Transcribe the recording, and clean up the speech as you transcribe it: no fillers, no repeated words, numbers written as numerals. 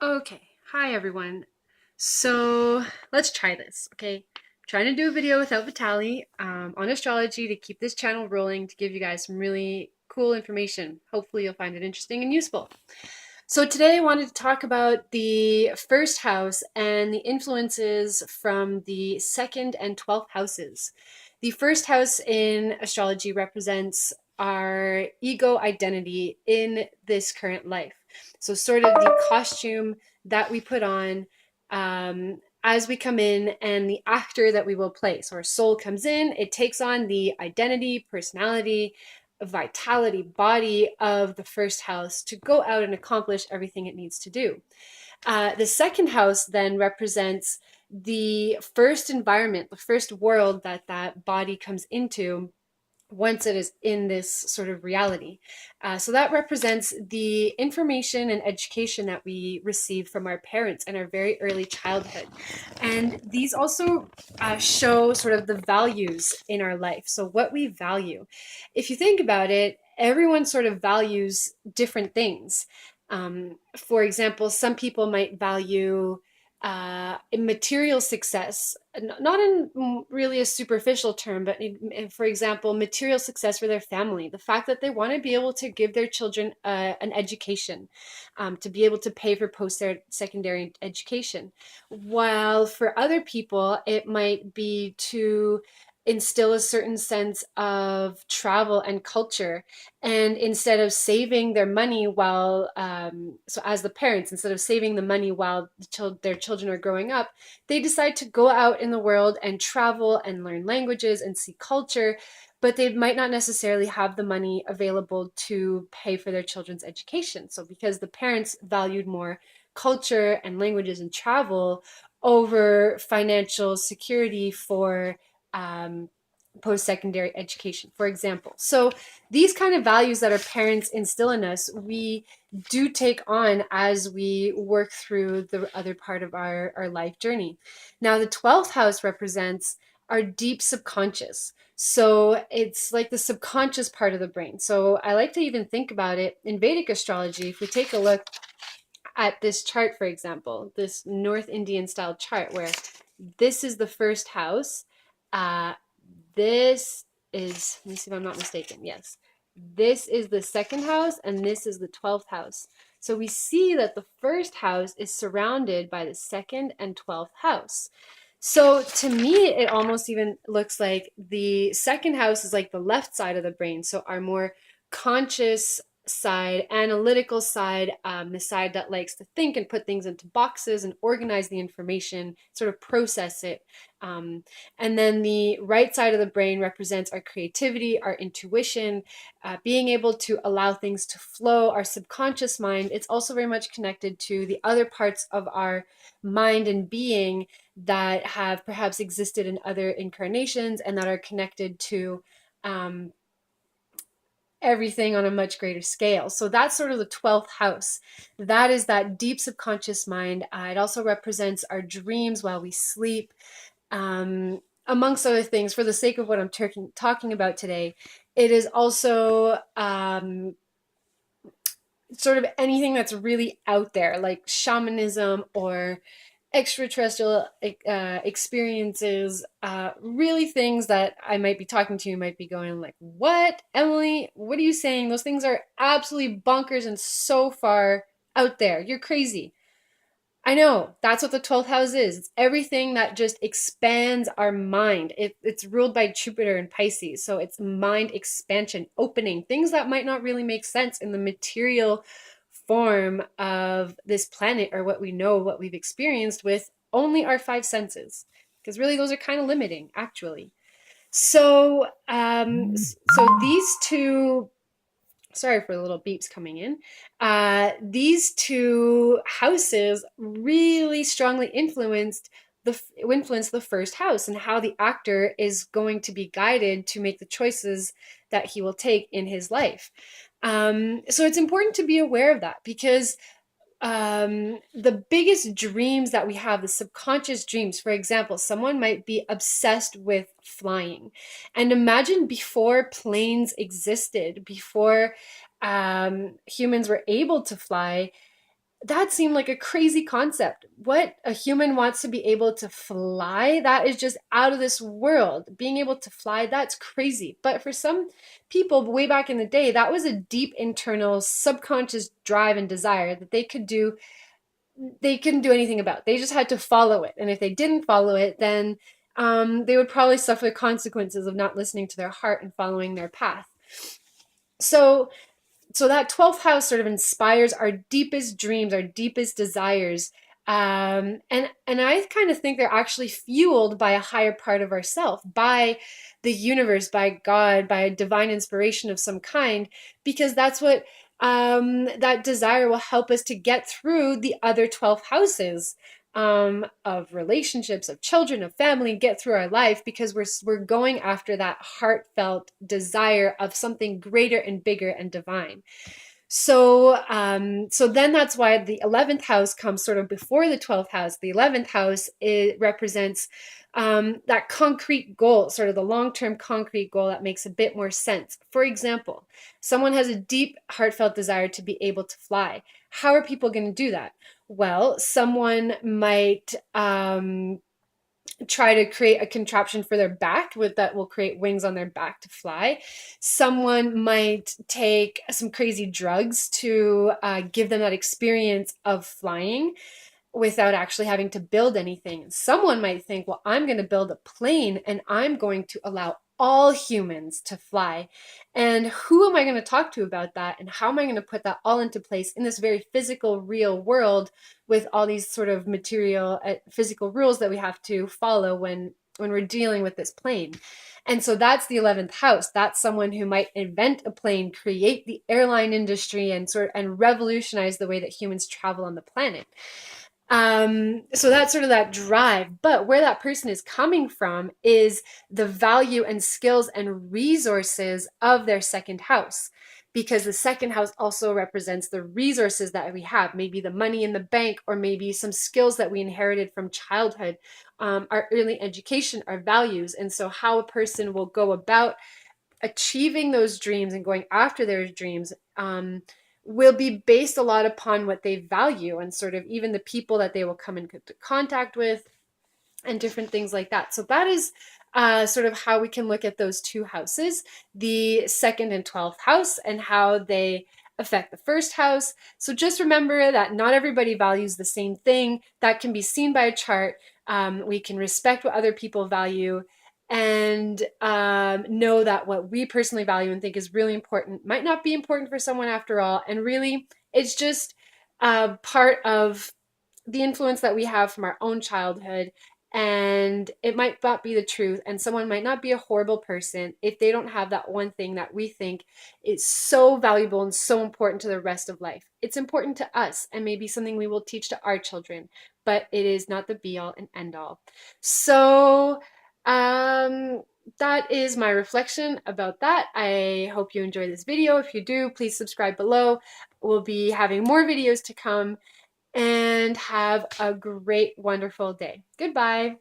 Okay, hi everyone. So let's try this, okay? Trying to do a video without Vitaly on astrology to keep this channel rolling to give you guys some really cool information. Hopefully you'll find it interesting and useful. So today I wanted to talk about the first house and the influences from the second and 12th houses. The first house in astrology represents our ego identity in this current life. So sort of the costume that we put on as we come in and the actor that we will play. So our soul comes in, it takes on the identity, personality, vitality, body of the first house to go out and accomplish everything it needs to do. The second house then represents the first environment, the first world that that body comes into once it is in this sort of reality. So that represents the information and education that we receive from our parents in our very early childhood. And these also show sort of the values in our life. So what we value. If you think about it, everyone sort of values different things. For example, some people might value material success, not in really a superficial term, but for example, material success for their family, the fact that they want to be able to give their children an education, to be able to pay for post-secondary education. While for other people, it might be to instill a certain sense of travel and culture, and instead of saving their money while so as the parents, instead of saving the money while their children are growing up, they decide to go out in the world and travel and learn languages and see culture, but they might not necessarily have the money available to pay for their children's education. So because the parents valued more culture and languages and travel over financial security for um, post-secondary education, for example. So these kind of values that our parents instill in us, we do take on as we work through the other part of our life journey. Now, the 12th house represents our deep subconscious. So it's like the subconscious part of the brain. So I like to even think about it in Vedic astrology. If we take a look at this chart, for example, this North Indian style chart where this is the first house, uh, this is, let me see if I'm not mistaken. Yes. This is the second house and this is the 12th house. So we see that the first house is surrounded by the second and 12th house. So to me, it almost even looks like the second house is like the left side of the brain. So our more conscious side, analytical side, the side that likes to think and put things into boxes and organize the information, sort of process it. Um, and then the right side of the brain represents our creativity, our intuition, being able to allow things to flow, our subconscious mind. It's also very much connected to the other parts of our mind and being that have perhaps existed in other incarnations and that are connected to um, everything on a much greater scale. So that's sort of the 12th house. That is that deep subconscious mind. It also represents our dreams while we sleep, amongst other things. For the sake of what I'm talking about today, it is also sort of anything that's really out there, like shamanism or extraterrestrial experiences, really things that I might be talking to you might be going like, what, Emily, what are you saying? Those things are absolutely bonkers and so far out there. You're crazy. I know, that's what the 12th house is. It's everything that just expands our mind. It's ruled by Jupiter and Pisces. So it's mind expansion, opening, things that might not really make sense in the material form of this planet or what we know, what we've experienced with only our five senses. Because really, those are kind of limiting, actually. So these two, sorry for the little beeps coming in. These two houses really strongly influence the first house and how the actor is going to be guided to make the choices that he will take in his life. So it's important to be aware of that because the biggest dreams that we have, the subconscious dreams, for example, someone might be obsessed with flying. And imagine before planes existed, before humans were able to fly, that seemed like a crazy concept. What a human wants to be able to fly, that is just out of this world. Being able to fly, that's crazy. But for some people way back in the day, that was a deep internal subconscious drive and desire that they couldn't do anything about. They just had to follow it. And if they didn't follow it, then they would probably suffer the consequences of not listening to their heart and following their path. So that 12th house sort of inspires our deepest dreams, our deepest desires. And I kind of think they're actually fueled by a higher part of ourself, by the universe, by God, by a divine inspiration of some kind, because that's what that desire will help us to get through the other 12 houses of relationships, of children, of family, get through our life, because we're going after that heartfelt desire of something greater and bigger and divine. So then that's why the 11th house comes sort of before the 12th house. The 11th house, it represents that concrete goal, sort of the long-term concrete goal that makes a bit more sense. For example, someone has a deep, heartfelt desire to be able to fly. How are people going to do that? Well, someone might try to create a contraption for their back that will create wings on their back to fly. Someone might take some crazy drugs to give them that experience of flying without actually having to build anything. Someone might think, well, I'm going to build a plane and I'm going to allow all humans to fly. And who am I going to talk to about that? And how am I going to put that all into place in this very physical, real world with all these sort of material, physical rules that we have to follow when we're dealing with this plane? And so that's the 11th house. That's someone who might invent a plane, create the airline industry, and revolutionize the way that humans travel on the planet. So that's sort of that drive. But where that person is coming from is the value and skills and resources of their second house. Because the second house also represents the resources that we have, maybe the money in the bank, or maybe some skills that we inherited from childhood, our early education, our values. And so how a person will go about achieving those dreams and going after their dreams will be based a lot upon what they value, and sort of even the people that they will come into contact with and different things like that. So that is sort of how we can look at those two houses, the second and 12th house, and how they affect the first house. So just remember that not everybody values the same thing. That can be seen by a chart. We can respect what other people value, and know that what we personally value and think is really important might not be important for someone after all. And really, it's just part of the influence that we have from our own childhood. And it might not be the truth, and someone might not be a horrible person if they don't have that one thing that we think is so valuable and so important to the rest of life. It's important to us, and maybe something we will teach to our children, but it is not the be all and end all. So that is my reflection about that. I hope you enjoy this video. If you do, please subscribe below. We'll be having more videos to come, and have a great, wonderful day. Goodbye.